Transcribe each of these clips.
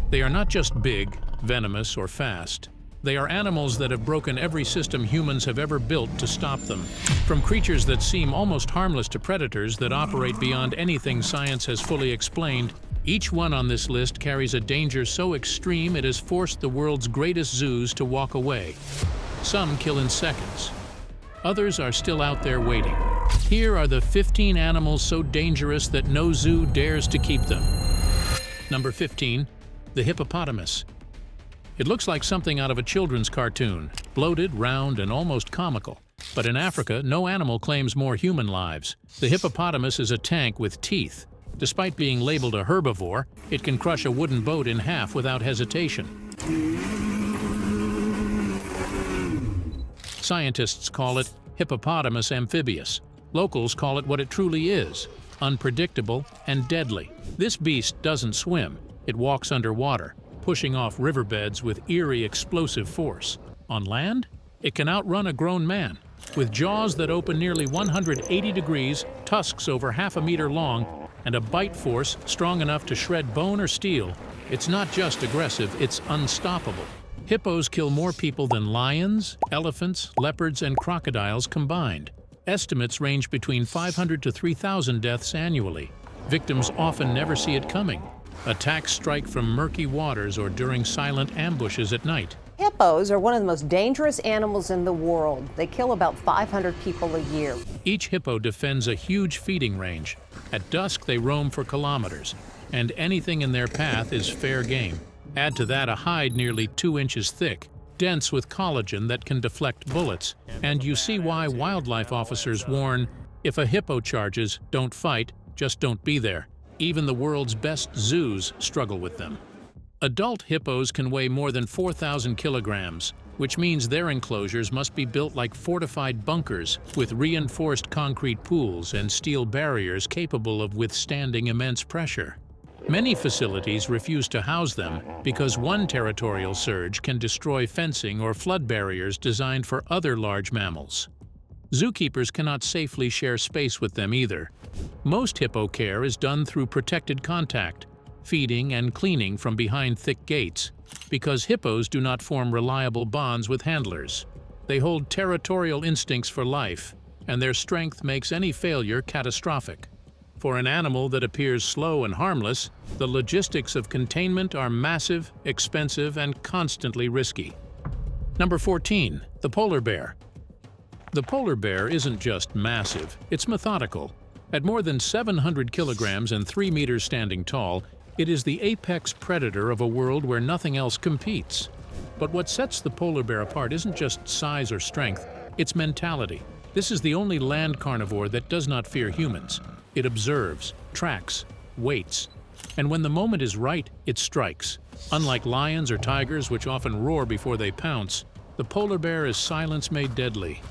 They are not just big, venomous, or fast. They are animals that have broken every system humans have ever built to stop them. From creatures that seem almost harmless to predators that operate beyond anything science has fully explained, each one on this list carries a danger so extreme it has forced the world's greatest zoos to walk away. Some kill in seconds. Others are still out there waiting. Here are the 15 animals so dangerous that no zoo dares to keep them. Number 15. The hippopotamus. It looks like something out of a children's cartoon, bloated, round, and almost comical. But in Africa, no animal claims more human lives. The hippopotamus is a tank with teeth. Despite being labeled a herbivore, it can crush a wooden boat in half without hesitation. Scientists call it hippopotamus amphibious. Locals call it what it truly is: unpredictable and deadly. This beast doesn't swim. It walks underwater, pushing off riverbeds with eerie explosive force. On land, it can outrun a grown man. With jaws that open nearly 180 degrees, tusks over half a meter long, and a bite force strong enough to shred bone or steel, it's not just aggressive, it's unstoppable. Hippos kill more people than lions, elephants, leopards, and crocodiles combined. Estimates range between 500 to 3,000 deaths annually. Victims often never see it coming. Attacks strike from murky waters or during silent ambushes at night. Hippos are one of the most dangerous animals in the world. They kill about 500 people a year. Each hippo defends a huge feeding range. At dusk, they roam for kilometers, and anything in their path is fair game. Add to that a hide nearly 2 inches thick, dense with collagen that can deflect bullets, and you see why wildlife officers warn, if a hippo charges, don't fight, just don't be there. Even the world's best zoos struggle with them. Adult hippos can weigh more than 4,000 kilograms, which means their enclosures must be built like fortified bunkers with reinforced concrete pools and steel barriers capable of withstanding immense pressure. Many facilities refuse to house them because one territorial surge can destroy fencing or flood barriers designed for other large mammals. Zookeepers cannot safely share space with them either. Most hippo care is done through protected contact, feeding and cleaning from behind thick gates, because hippos do not form reliable bonds with handlers. They hold territorial instincts for life, and their strength makes any failure catastrophic. For an animal that appears slow and harmless, the logistics of containment are massive, expensive, and constantly risky. Number 14. The polar bear. The polar bear isn't just massive, it's methodical. At more than 700 kilograms and 3 meters standing tall, it is the apex predator of a world where nothing else competes. But what sets the polar bear apart isn't just size or strength, it's mentality. This is the only land carnivore that does not fear humans. It observes, tracks, waits, and when the moment is right, it strikes. Unlike lions or tigers, which often roar before they pounce, the polar bear is silence made deadly.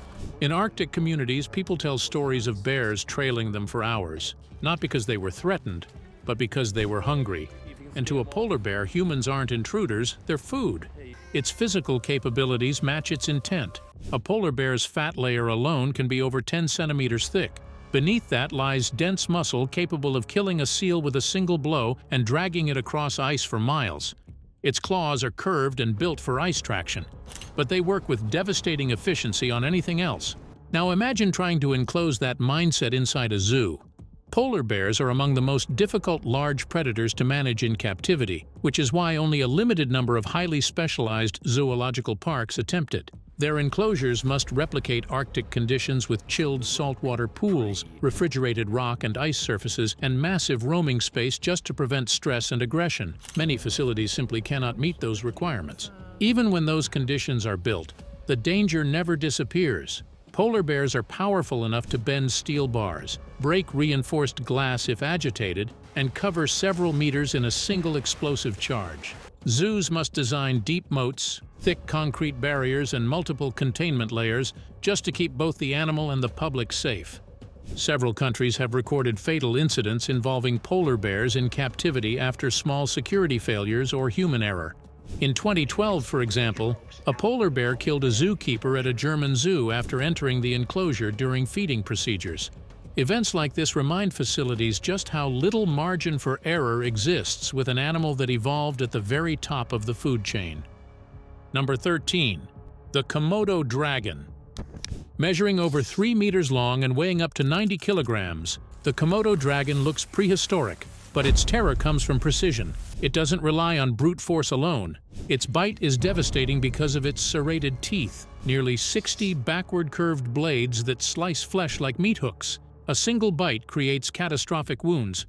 In Arctic communities, people tell stories of bears trailing them for hours, not because they were threatened, but because they were hungry. And to a polar bear, humans aren't intruders, they're food. Its physical capabilities match its intent. A polar bear's fat layer alone can be over 10 centimeters thick. Beneath that lies dense muscle capable of killing a seal with a single blow and dragging it across ice for miles. Its claws are curved and built for ice traction, but they work with devastating efficiency on anything else. Now imagine trying to enclose that mindset inside a zoo. Polar bears are among the most difficult large predators to manage in captivity, which is why only a limited number of highly specialized zoological parks attempt it. Their enclosures must replicate Arctic conditions with chilled saltwater pools, refrigerated rock and ice surfaces, and massive roaming space just to prevent stress and aggression. Many facilities simply cannot meet those requirements. Even when those conditions are built, the danger never disappears. Polar bears are powerful enough to bend steel bars, break reinforced glass if agitated, and cover several meters in a single explosive charge. Zoos must design deep moats, thick concrete barriers, and multiple containment layers just to keep both the animal and the public safe. Several countries have recorded fatal incidents involving polar bears in captivity after small security failures or human error. In 2012, for example, a polar bear killed a zookeeper at a German zoo after entering the enclosure during feeding procedures. Events like this remind facilities just how little margin for error exists with an animal that evolved at the very top of the food chain. Number 13. The Komodo dragon. Measuring over 3 meters long and weighing up to 90 kilograms, the Komodo dragon looks prehistoric, but its terror comes from precision. It doesn't rely on brute force alone. Its bite is devastating because of its serrated teeth, nearly 60 backward curved blades that slice flesh like meat hooks. A single bite creates catastrophic wounds.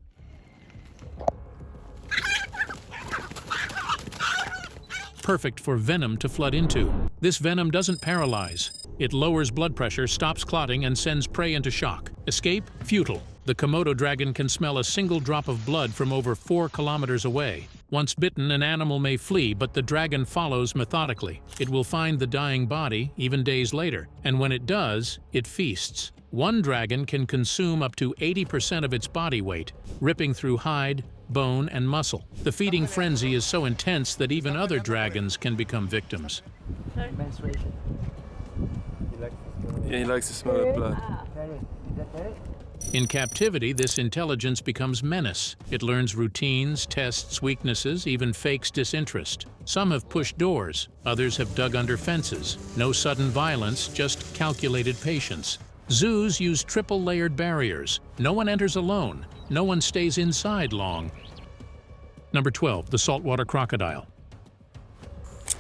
Perfect for venom to flood into. This venom doesn't paralyze. It lowers blood pressure, stops clotting, and sends prey into shock. Escape? Futile. The Komodo dragon can smell a single drop of blood from over 4 kilometers away. Once bitten, an animal may flee, but the dragon follows methodically. It will find the dying body, even days later, and when it does, it feasts. One dragon can consume up to 80% of its body weight, ripping through hide, bone, and muscle. The feeding frenzy is so intense that even other dragons can become victims. Menstruation. Yeah, he likes to smell the blood. In captivity, this intelligence becomes menace. It learns routines, tests weaknesses, even fakes disinterest. Some have pushed doors, others have dug under fences. No sudden violence, just calculated patience. Zoos use triple-layered barriers. No one enters alone. No one stays inside long. Number 12, the saltwater crocodile.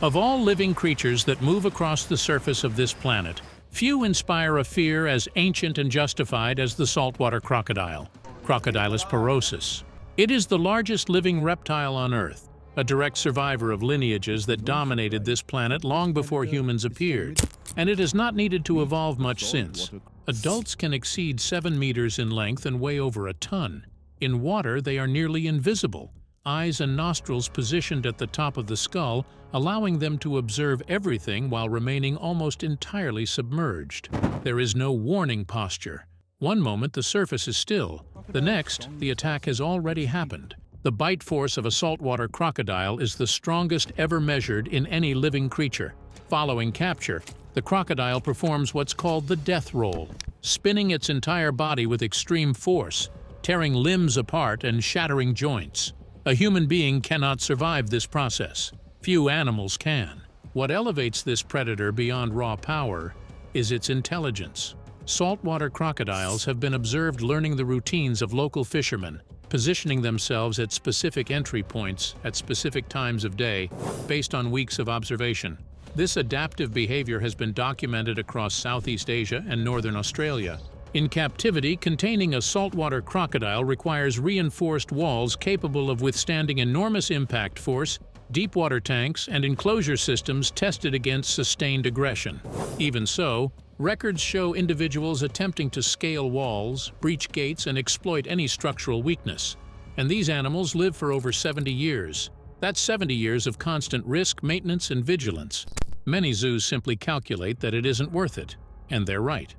Of all living creatures that move across the surface of this planet, few inspire a fear as ancient and justified as the saltwater crocodile, Crocodilus porosus. It is the largest living reptile on Earth, a direct survivor of lineages that dominated this planet long before humans appeared, and it has not needed to evolve much since. Adults can exceed 7 meters in length and weigh over a ton. In water, they are nearly invisible, eyes and nostrils positioned at the top of the skull, allowing them to observe everything while remaining almost entirely submerged. There is no warning posture. One moment the surface is still, the next the attack has already happened. The bite force of a saltwater crocodile is the strongest ever measured in any living creature. Following capture, the crocodile performs what's called the death roll, spinning its entire body with extreme force, tearing limbs apart and shattering joints. A human being cannot survive this process. Few animals can. What elevates this predator beyond raw power is its intelligence. Saltwater crocodiles have been observed learning the routines of local fishermen, positioning themselves at specific entry points at specific times of day based on weeks of observation. This adaptive behavior has been documented across Southeast Asia and northern Australia. In captivity, containing a saltwater crocodile requires reinforced walls capable of withstanding enormous impact force, deep water tanks, and enclosure systems tested against sustained aggression. Even so, records show individuals attempting to scale walls, breach gates, and exploit any structural weakness. And these animals live for over 70 years. That's 70 years of constant risk, maintenance, and vigilance. Many zoos simply calculate that it isn't worth it, and they're right.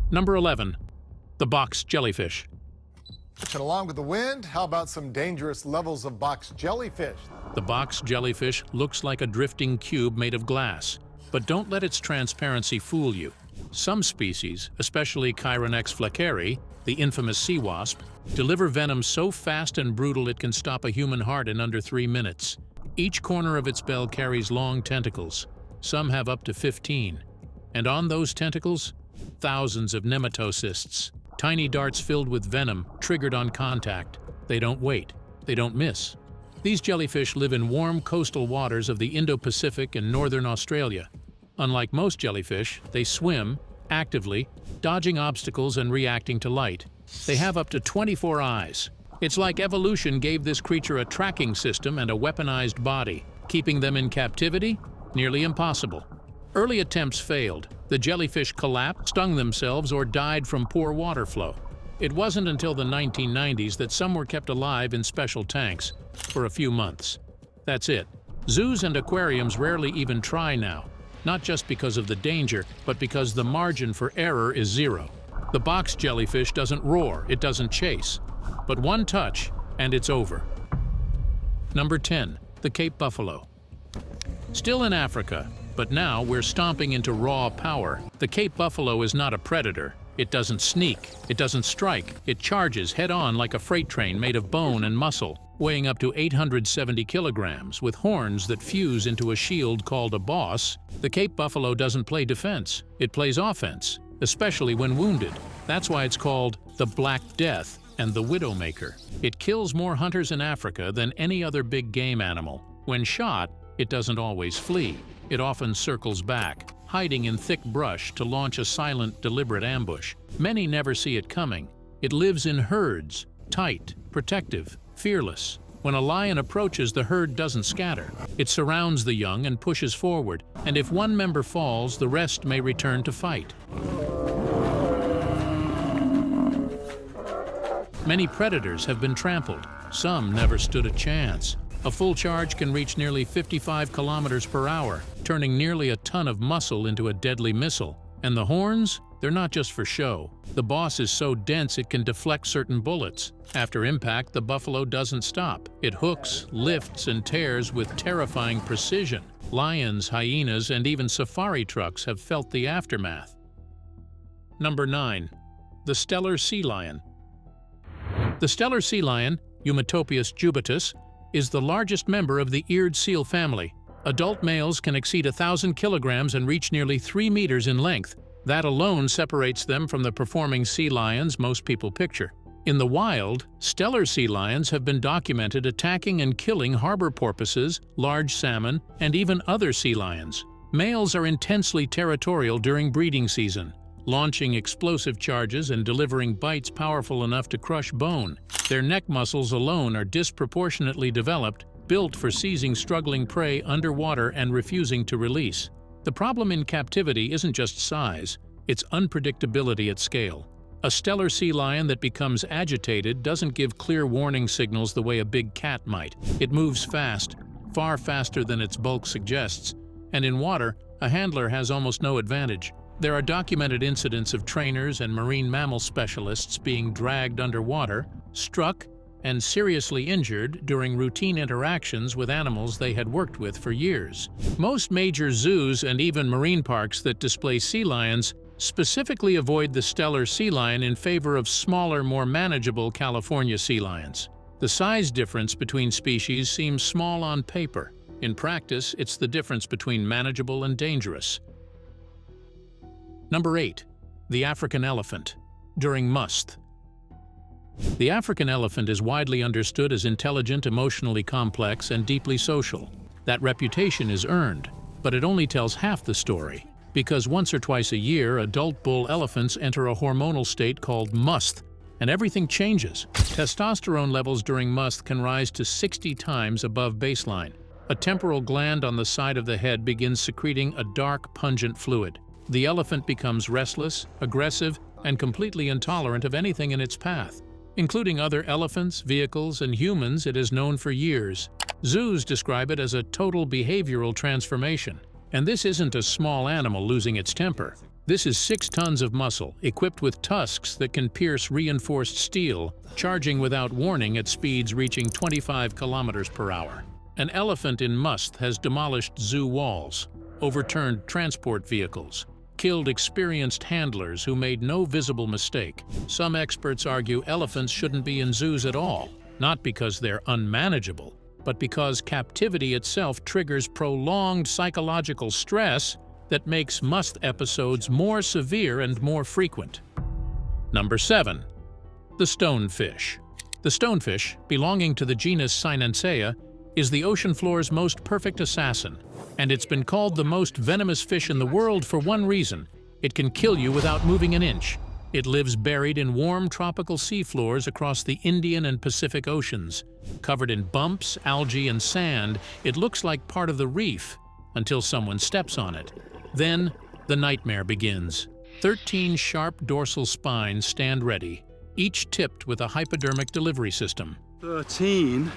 Number 11. The box jellyfish. And along with the wind, how about some dangerous levels of box jellyfish? The box jellyfish looks like a drifting cube made of glass, but don't let its transparency fool you. Some species, especially Chironex fleckeri, the infamous sea wasp, deliver venom so fast and brutal it can stop a human heart in under 3 minutes. Each corner of its bell carries long tentacles. Some have up to 15. And on those tentacles, thousands of nematocysts, tiny darts filled with venom triggered on contact. They don't wait. They don't miss. These jellyfish live in warm coastal waters of the Indo-Pacific and northern Australia. Unlike most jellyfish, they swim actively, dodging obstacles and reacting to light. They have up to 24 eyes. It's like evolution gave this creature a tracking system and a weaponized body. Keeping them in captivity? Nearly impossible. Early attempts failed. The jellyfish collapsed, stung themselves, or died from poor water flow. It wasn't until the 1990s that some were kept alive in special tanks for a few months. That's it. Zoos and aquariums rarely even try now, not just because of the danger, but because the margin for error is zero. The box jellyfish doesn't roar, it doesn't chase. But one touch, and it's over. Number 10. The Cape buffalo. Still in Africa, but now we're stomping into raw power. The Cape buffalo is not a predator. It doesn't sneak, it doesn't strike, it charges head-on like a freight train made of bone and muscle, weighing up to 870 kilograms, with horns that fuse into a shield called a boss. The Cape buffalo doesn't play defense, it plays offense, especially when wounded. That's why it's called the Black Death and the Widowmaker. It kills more hunters in Africa than any other big game animal. When shot, it doesn't always flee. It often circles back, hiding in thick brush to launch a silent, deliberate ambush. Many never see it coming. It lives in herds, tight, protective, fearless. When a lion approaches, the herd doesn't scatter. It surrounds the young and pushes forward, and if one member falls, the rest may return to fight. Many predators have been trampled. Some never stood a chance. A full charge can reach nearly 55 kilometers per hour, turning nearly a ton of muscle into a deadly missile. And the horns? They're not just for show. The boss is so dense it can deflect certain bullets. After impact, the buffalo doesn't stop. It hooks, lifts, and tears with terrifying precision. Lions, hyenas, and even safari trucks have felt the aftermath. Number 9. The Steller sea lion. The Steller sea lion, Eumetopius jubatus, is the largest member of the eared seal family. Adult males can exceed 1,000 kilograms and reach nearly 3 meters in length. That alone separates them from the performing sea lions most people picture. In the wild, Steller sea lions have been documented attacking and killing harbor porpoises, large salmon, and even other sea lions. Males are intensely territorial during breeding season, launching explosive charges and delivering bites powerful enough to crush bone. Their neck muscles alone are disproportionately developed, built for seizing struggling prey underwater and refusing to release. The problem in captivity isn't just size, it's unpredictability at scale. A Steller sea lion that becomes agitated doesn't give clear warning signals the way a big cat might. It moves fast, far faster than its bulk suggests, and in water, a handler has almost no advantage. There are documented incidents of trainers and marine mammal specialists being dragged underwater, struck, and seriously injured during routine interactions with animals they had worked with for years. Most major zoos and even marine parks that display sea lions specifically avoid the Steller sea lion in favor of smaller, more manageable California sea lions. The size difference between species seems small on paper. In practice, it's the difference between manageable and dangerous. Number 8. The African elephant. During must. The African elephant is widely understood as intelligent, emotionally complex, and deeply social. That reputation is earned, but it only tells half the story, because once or twice a year, adult bull elephants enter a hormonal state called must, and everything changes. Testosterone levels during must can rise to 60 times above baseline. A temporal gland on the side of the head begins secreting a dark, pungent fluid. The elephant becomes restless, aggressive, and completely intolerant of anything in its path, including other elephants, vehicles, and humans it has known for years. Zoos describe it as a total behavioral transformation. And this isn't a small animal losing its temper. This is 6 tons of muscle, equipped with tusks that can pierce reinforced steel, charging without warning at speeds reaching 25 kilometers per hour. An elephant in must has demolished zoo walls, overturned transport vehicles, killed experienced handlers who made no visible mistake. Some experts argue elephants shouldn't be in zoos at all, not because they're unmanageable, but because captivity itself triggers prolonged psychological stress that makes must episodes more severe and more frequent. Number 7. The stonefish. The stonefish, belonging to the genus Cynanthea, is the ocean floor's most perfect assassin, and it's been called the most venomous fish in the world for one reason: it can kill you without moving an inch. It lives buried in warm tropical seafloors across the Indian and Pacific Oceans. Covered in bumps, algae, and sand, it looks like part of the reef until someone steps on it. Then, the nightmare begins. 13 sharp dorsal spines stand ready, each tipped with a hypodermic delivery system. 13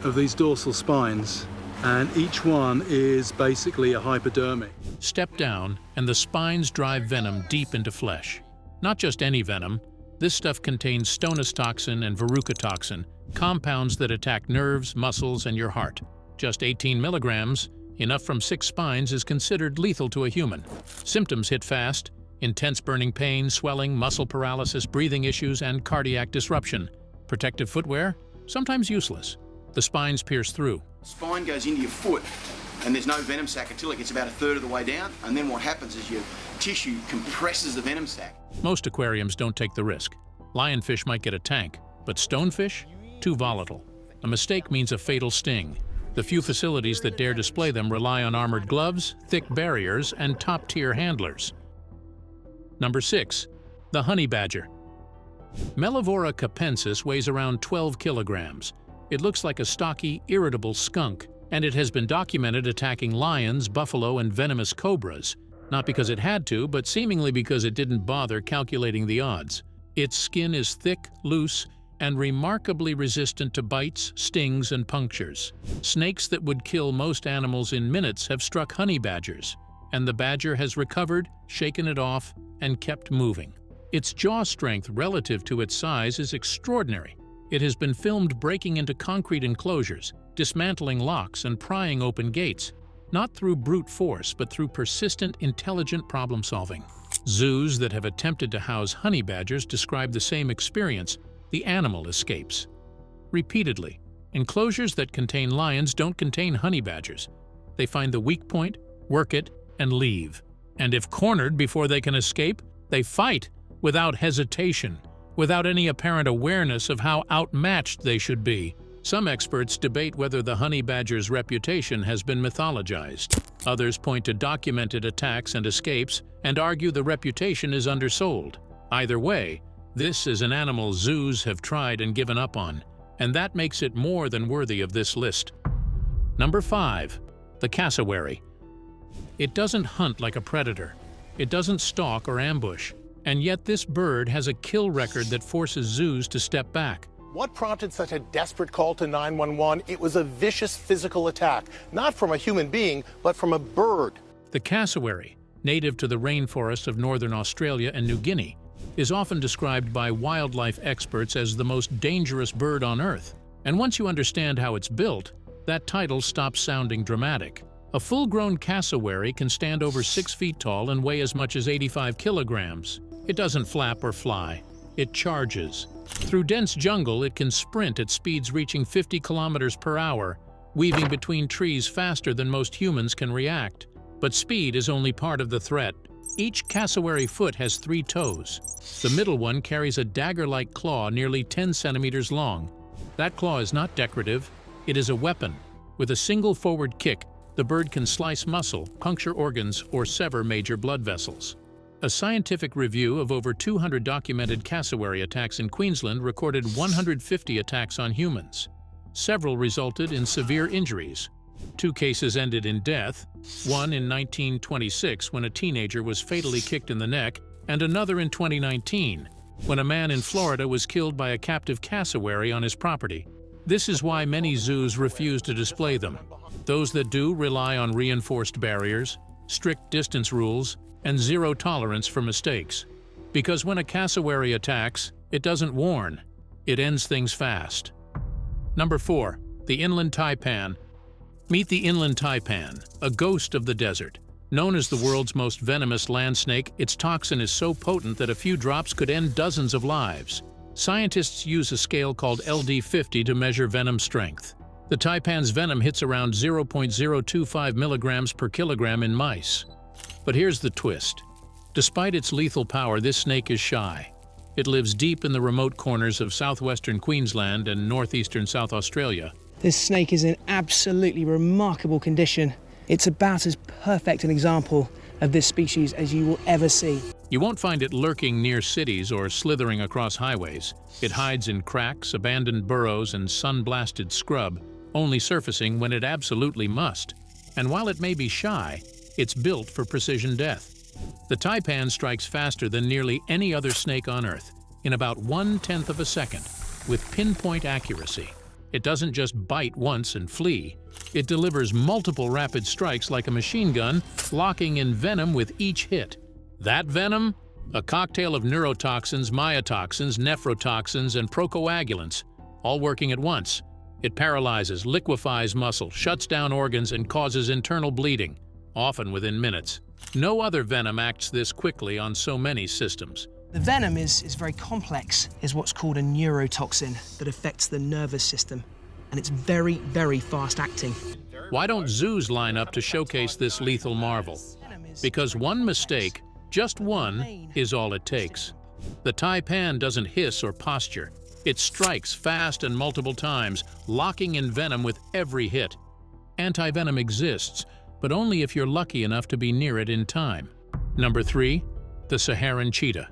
of these dorsal spines, and each one is basically a hypodermic. Step down, and the spines drive venom deep into flesh. Not just any venom. This stuff contains stonus toxin and verruca toxin, compounds that attack nerves, muscles, and your heart. Just 18 milligrams, enough from 6 spines, is considered lethal to a human. Symptoms hit fast: Intense burning pain, swelling, muscle paralysis, breathing issues, and cardiac disruption. Protective footwear? Sometimes useless. The spines pierce through. Spine goes into your foot and there's no venom sac until it gets about a third of the way down, and then what happens is your tissue compresses the venom sac. Most aquariums don't take the risk. Lionfish might get a tank, but stonefish? Too volatile. A mistake means a fatal sting. The few facilities that dare display them rely on armored gloves, thick barriers, and top-tier handlers. Number 6. The honey badger. Mellivora capensis weighs around 12 kilograms. It looks like a stocky, irritable skunk, and it has been documented attacking lions, buffalo, and venomous cobras, not because it had to, but seemingly because it didn't bother calculating the odds. Its skin is thick, loose, and remarkably resistant to bites, stings, and punctures. Snakes that would kill most animals in minutes have struck honey badgers, and the badger has recovered, shaken it off, and kept moving. Its jaw strength relative to its size is extraordinary. It has been filmed breaking into concrete enclosures, dismantling locks, and prying open gates, not through brute force, but through persistent, intelligent problem-solving. Zoos that have attempted to house honey badgers describe the same experience. The animal escapes. Repeatedly, enclosures that contain lions don't contain honey badgers. They find the weak point, work it, and leave. And if cornered before they can escape, they fight without hesitation, without any apparent awareness of how outmatched they should be. Some experts debate whether the honey badger's reputation has been mythologized. Others point to documented attacks and escapes and argue the reputation is undersold. Either way, this is an animal zoos have tried and given up on, and that makes it more than worthy of this list. Number 5. The cassowary. It doesn't hunt like a predator. It doesn't stalk or ambush. And yet this bird has a kill record that forces zoos to step back. What prompted such a desperate call to 911? It was a vicious physical attack, not from a human being, but from a bird. The cassowary, native to the rainforests of northern Australia and New Guinea, is often described by wildlife experts as the most dangerous bird on Earth. And once you understand how it's built, that title stops sounding dramatic. A full-grown cassowary can stand over 6 feet tall and weigh as much as 85 kilograms. It doesn't flap or fly. It charges. Through dense jungle, it can sprint at speeds reaching 50 kilometers per hour, weaving between trees faster than most humans can react. But speed is only part of the threat. Each cassowary foot has 3 toes. The middle one carries a dagger-like claw nearly 10 centimeters long. That claw is not decorative. It is a weapon. With a single forward kick, the bird can slice muscle, puncture organs, or sever major blood vessels. A scientific review of over 200 documented cassowary attacks in Queensland recorded 150 attacks on humans. Several resulted in severe injuries. 2 cases ended in death, one in 1926 when a teenager was fatally kicked in the neck, and another in 2019 when a man in Florida was killed by a captive cassowary on his property. This is why many zoos refuse to display them. Those that do rely on reinforced barriers, strict distance rules, and zero tolerance for mistakes. Because when a cassowary attacks, it doesn't warn. It ends things fast. Number 4. The inland taipan. Meet the inland taipan, a ghost of the desert. Known as the world's most venomous land snake, its toxin is so potent that a few drops could end dozens of lives. Scientists use a scale called LD50 to measure venom strength. The taipan's venom hits around 0.025 milligrams per kilogram in mice. But here's the twist. Despite its lethal power, this snake is shy. It lives deep in the remote corners of southwestern Queensland and northeastern South Australia. This snake is in absolutely remarkable condition. It's about as perfect an example of this species as you will ever see. You won't find it lurking near cities or slithering across highways. It hides in cracks, abandoned burrows, and sun-blasted scrub, only surfacing when it absolutely must. And while it may be shy, it's built for precision death. The taipan strikes faster than nearly any other snake on Earth, in about 1/10 of a second, with pinpoint accuracy. It doesn't just bite once and flee. It delivers multiple rapid strikes like a machine gun, locking in venom with each hit. That venom? A cocktail of neurotoxins, myotoxins, nephrotoxins, and procoagulants, all working at once. It paralyzes, liquefies muscle, shuts down organs, and causes internal bleeding, often within minutes. No other venom acts this quickly on so many systems. The venom is very complex, is what's called a neurotoxin that affects the nervous system. And it's very, very fast acting. Why don't zoos line up to showcase this lethal marvel? Because one mistake, just one, is all it takes. The Taipan doesn't hiss or posture. It strikes fast and multiple times, locking in venom with every hit. Antivenom exists, but only if you're lucky enough to be near it in time. Number 3, the Saharan cheetah.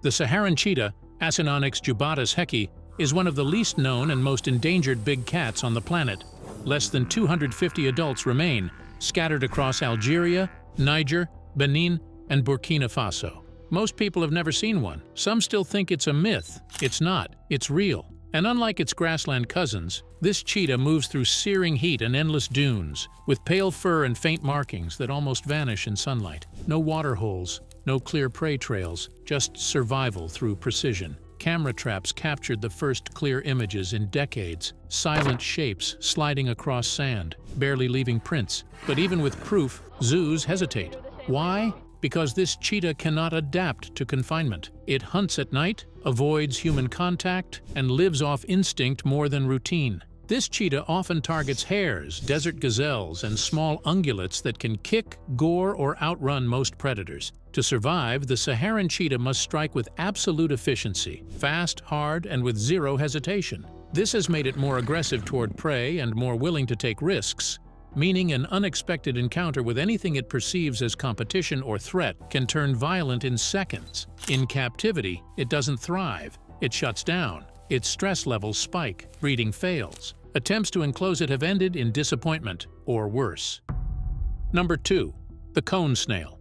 The Saharan cheetah, Acinonyx jubatus hecki, is one of the least known and most endangered big cats on the planet. Less than 250 adults remain, scattered across Algeria, Niger, Benin, and Burkina Faso. Most people have never seen one. Some still think it's a myth. It's not. It's real. And unlike its grassland cousins, this cheetah moves through searing heat and endless dunes, with pale fur and faint markings that almost vanish in sunlight. No water holes, no clear prey trails, just survival through precision. Camera traps captured the first clear images in decades, silent shapes sliding across sand, barely leaving prints. But even with proof, zoos hesitate. Why? Because this cheetah cannot adapt to confinement. It hunts at night, avoids human contact, and lives off instinct more than routine. This cheetah often targets hares, desert gazelles, and small ungulates that can kick, gore, or outrun most predators. To survive, the Saharan cheetah must strike with absolute efficiency, fast, hard, and with zero hesitation. This has made it more aggressive toward prey and more willing to take risks, meaning an unexpected encounter with anything it perceives as competition or threat can turn violent in seconds. In captivity, it doesn't thrive. It shuts down. Its stress levels spike. Breeding fails. Attempts to enclose it have ended in disappointment, or worse. Number 2. The cone snail.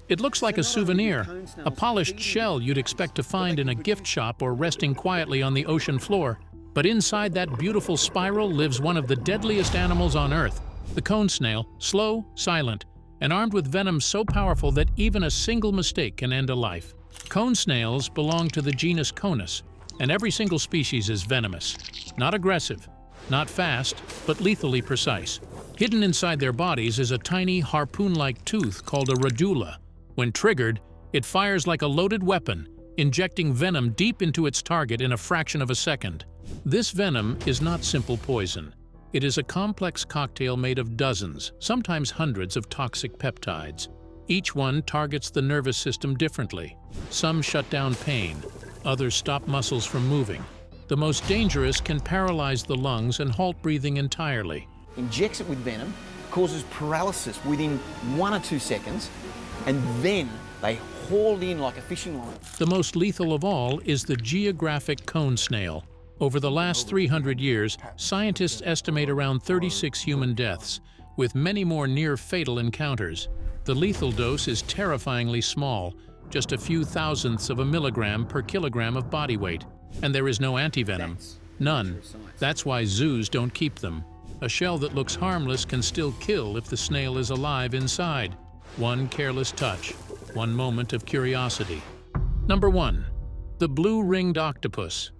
It looks like a souvenir, a polished shell you'd expect to find in a gift shop or resting quietly on the ocean floor. But inside that beautiful spiral lives one of the deadliest animals on Earth, the cone snail, slow, silent, and armed with venom so powerful that even a single mistake can end a life. Cone snails belong to the genus Conus, and every single species is venomous. Not aggressive, not fast, but lethally precise. Hidden inside their bodies is a tiny harpoon-like tooth called a radula. When triggered, it fires like a loaded weapon, injecting venom deep into its target in a fraction of a second. This venom is not simple poison. It is a complex cocktail made of dozens, sometimes hundreds of toxic peptides. Each one targets the nervous system differently. Some shut down pain, others stop muscles from moving. The most dangerous can paralyze the lungs and halt breathing entirely. Injects it with venom, causes paralysis within 1 or 2 seconds, and then they haul in like a fishing line. The most lethal of all is the geographic cone snail. Over the last 300 years, scientists estimate around 36 human deaths, with many more near-fatal encounters. The lethal dose is terrifyingly small, just a few thousandths of a milligram per kilogram of body weight. And there is no antivenom. None. That's why zoos don't keep them. A shell that looks harmless can still kill if the snail is alive inside. One careless touch, one moment of curiosity. Number 1. The blue-ringed octopus.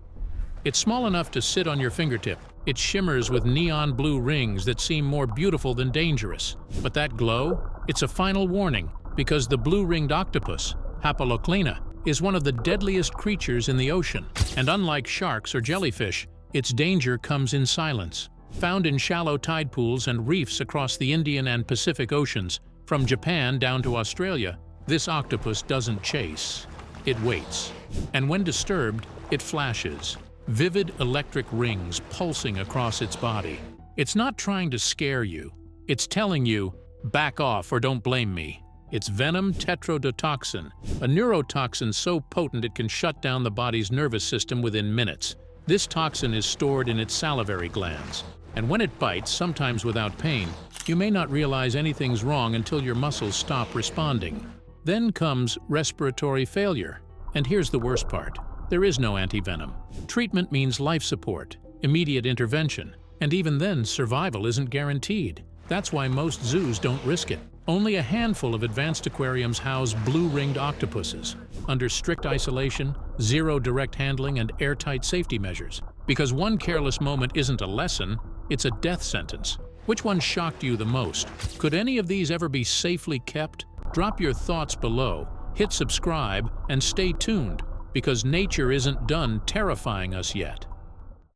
It's small enough to sit on your fingertip. It shimmers with neon blue rings that seem more beautiful than dangerous. But that glow? It's a final warning, because the blue-ringed octopus, Hapaloclina, is one of the deadliest creatures in the ocean. And unlike sharks or jellyfish, its danger comes in silence. Found in shallow tide pools and reefs across the Indian and Pacific Oceans, from Japan down to Australia, this octopus doesn't chase. It waits. And when disturbed, it flashes. Vivid electric rings pulsing across its body. It's not trying to scare you. It's telling you, back off or don't blame me. It's venom tetrodotoxin, a neurotoxin so potent it can shut down the body's nervous system within minutes. This toxin is stored in its salivary glands, and when it bites, sometimes without pain, you may not realize anything's wrong until your muscles stop responding. Then comes respiratory failure, and here's the worst part. There is no antivenom. Treatment means life support, immediate intervention, and even then, survival isn't guaranteed. That's why most zoos don't risk it. Only a handful of advanced aquariums house blue-ringed octopuses, under strict isolation, zero direct handling, and airtight safety measures. Because one careless moment isn't a lesson, it's a death sentence. Which one shocked you the most? Could any of these ever be safely kept? Drop your thoughts below, hit subscribe, and stay tuned, because nature isn't done terrifying us yet.